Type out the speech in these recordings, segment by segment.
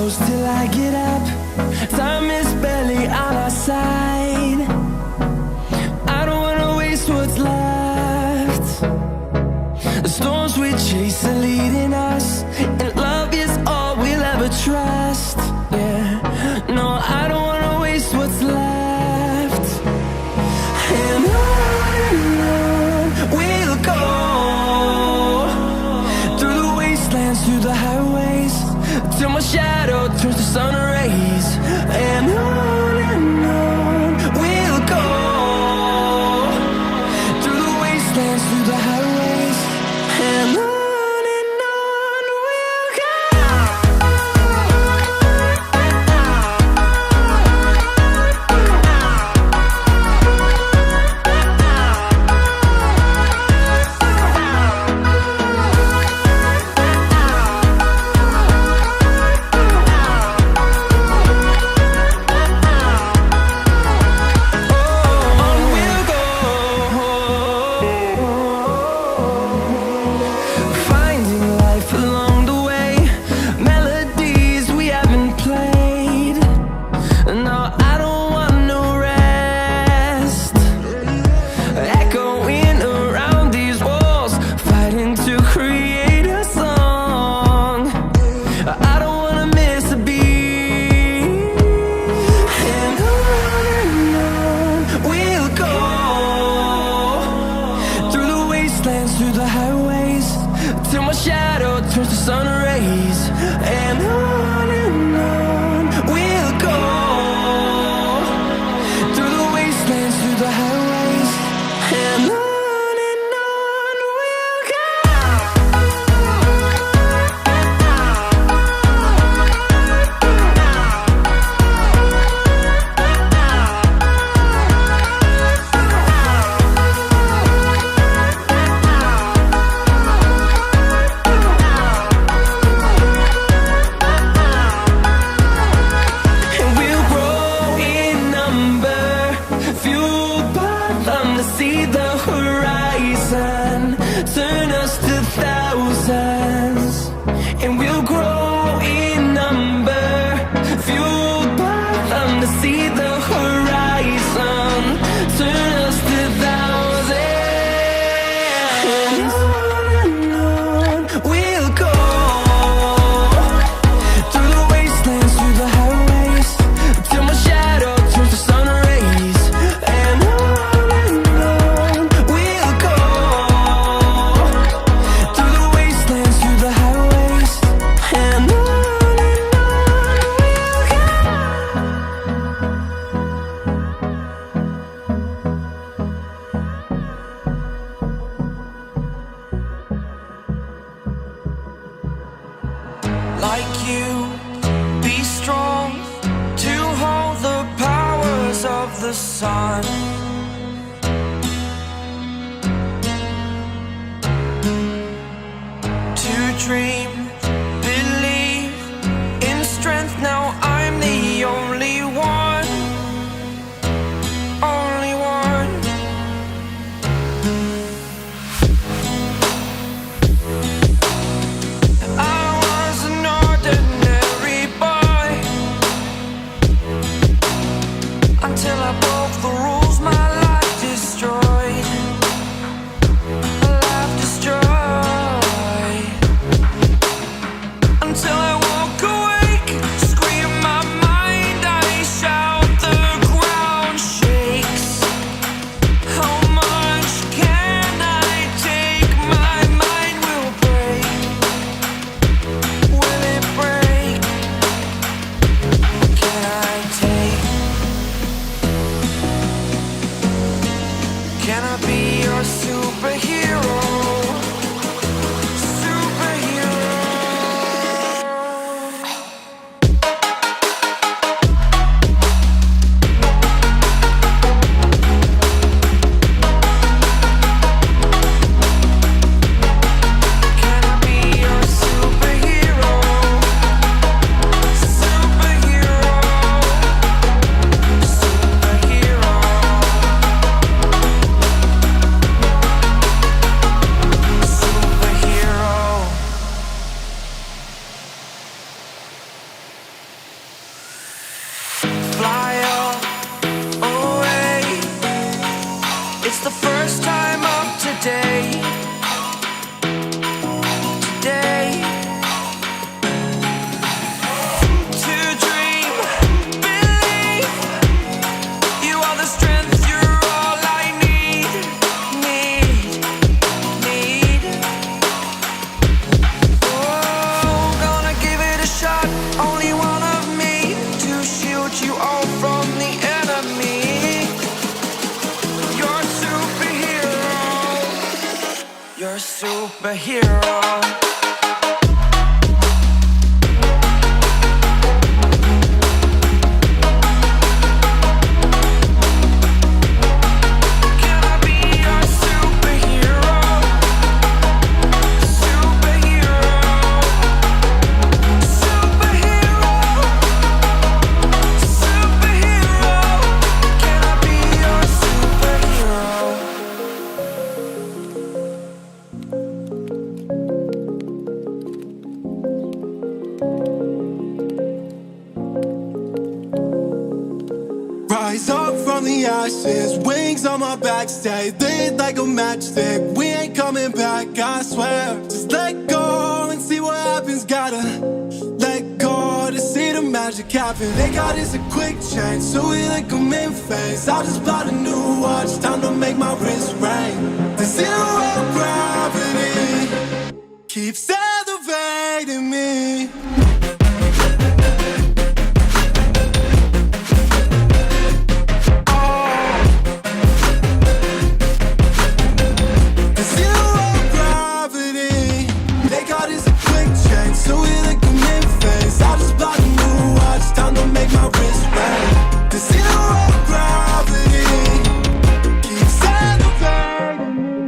close till I get up. Time is barely on our side. I don't wanna waste what's left. The storms we chase are leading us, and love is all we'll ever trust. Yeah, no, I don't wanna waste what's left. And on we'll go, through the wastelands, through the highways, till my shadow turns to sun rays. And on we'll go, through the wastelands, through the highways, and on we'll go. Through the highways, till my shadow turns to sun rays. And on we'll go, through the wastelands, through the highways, and on we'll go. See the horizon, turn us to thousands, and we'll grow in number, fueled by them. To see the horizon, turn us to thousands, and on we'll go, through the wastelands, through the highways, till my shadow turns to sun rays. And like you, be strong to hold the powers of the sun. To dream, believe in strength. Now I'm the only one, only one. Until I broke the rules, my life destroyed. Life destroyed. Until I walk awake, scream my mind, I shout, the ground shakes. How much can I take? My mind will break. Will it break? Can I take? superhero. Rise up from the ashes, wings on my back, stay lit like a matchstick. We ain't coming back, I swear. Just let go and see what happens. Gotta let go to see the magic happen. They got us a quick change, so we like them in phase. I just bought a new watch, time to make my wrist ring. The zero gravity keeps elevating me. So we like them in phase. I just bought a new watch, time to make my wrist ring. The zero gravity keeps elevating me.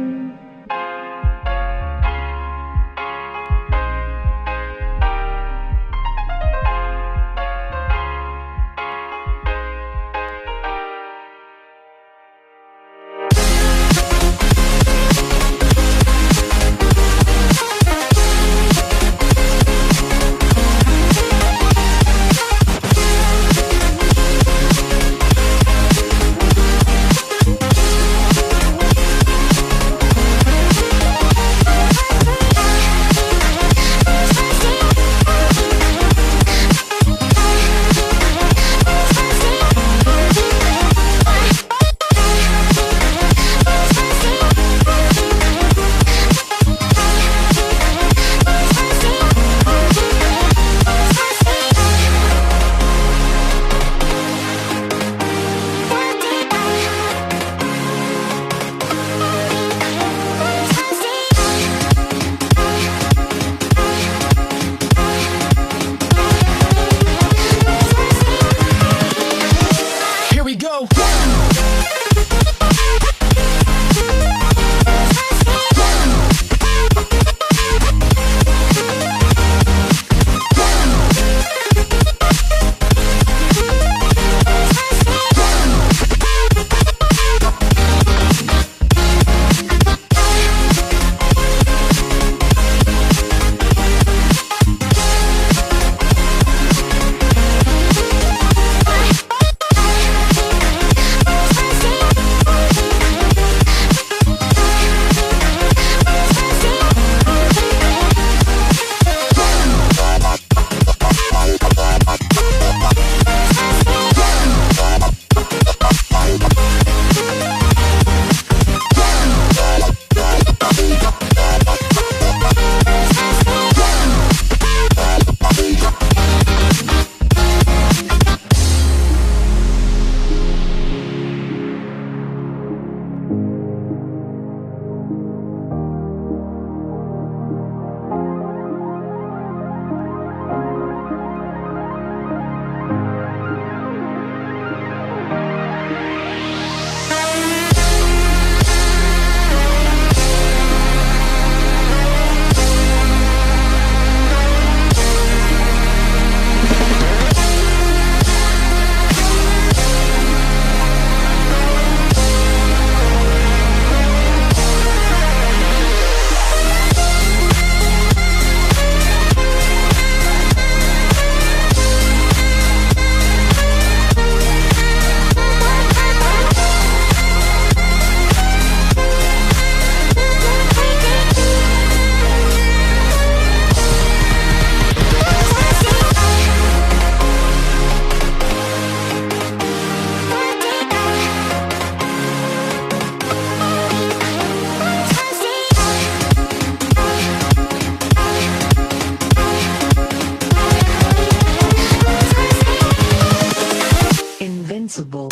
invincible.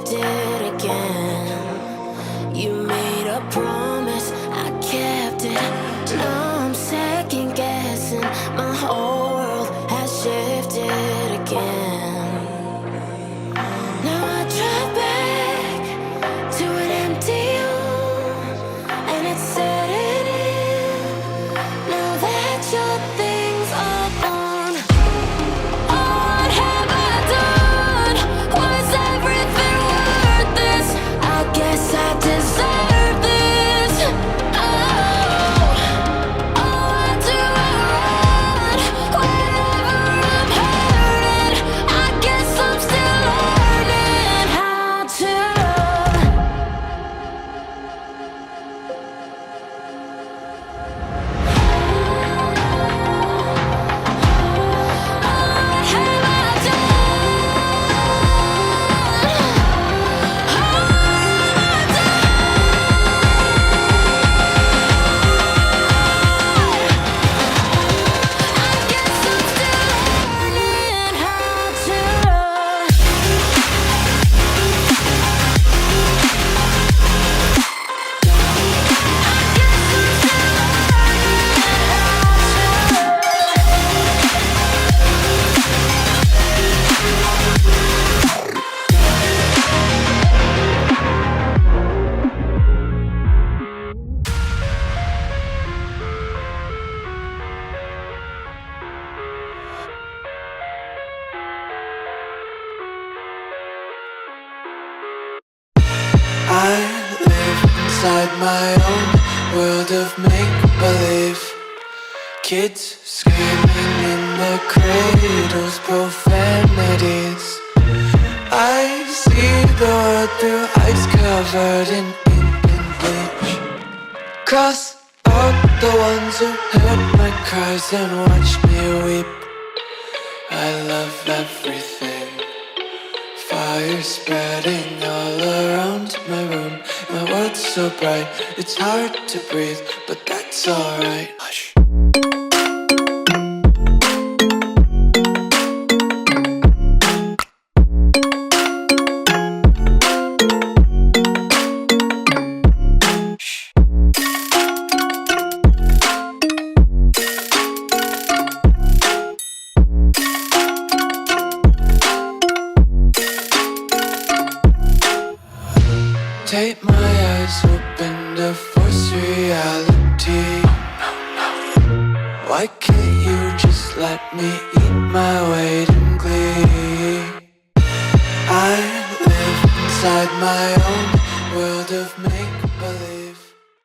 shifted again. You made a promise, I kept it. Now I'm second guessing. My whole world has shifted again. Now I drive back to an empty home, and it's setting in. Now that your things are gone, what have I done? Was everything worth this? I guess I deserve this. Why do I run whenever I'm hurting? I guess I'm still learning how to love. What have I I live inside my own world of make-believe. Kids screaming in their cradles, profanities. I see the world through ice covered in ink and bleach. Cross out the ones who heard my cries and watched me weep. I love everything. Fire spreading all around my room. My world's so bright, it's hard to breathe, but that's alright. Hush. Take my eyes open to force reality. Why can't you just let me eat my weight in glee? I live inside my own world of make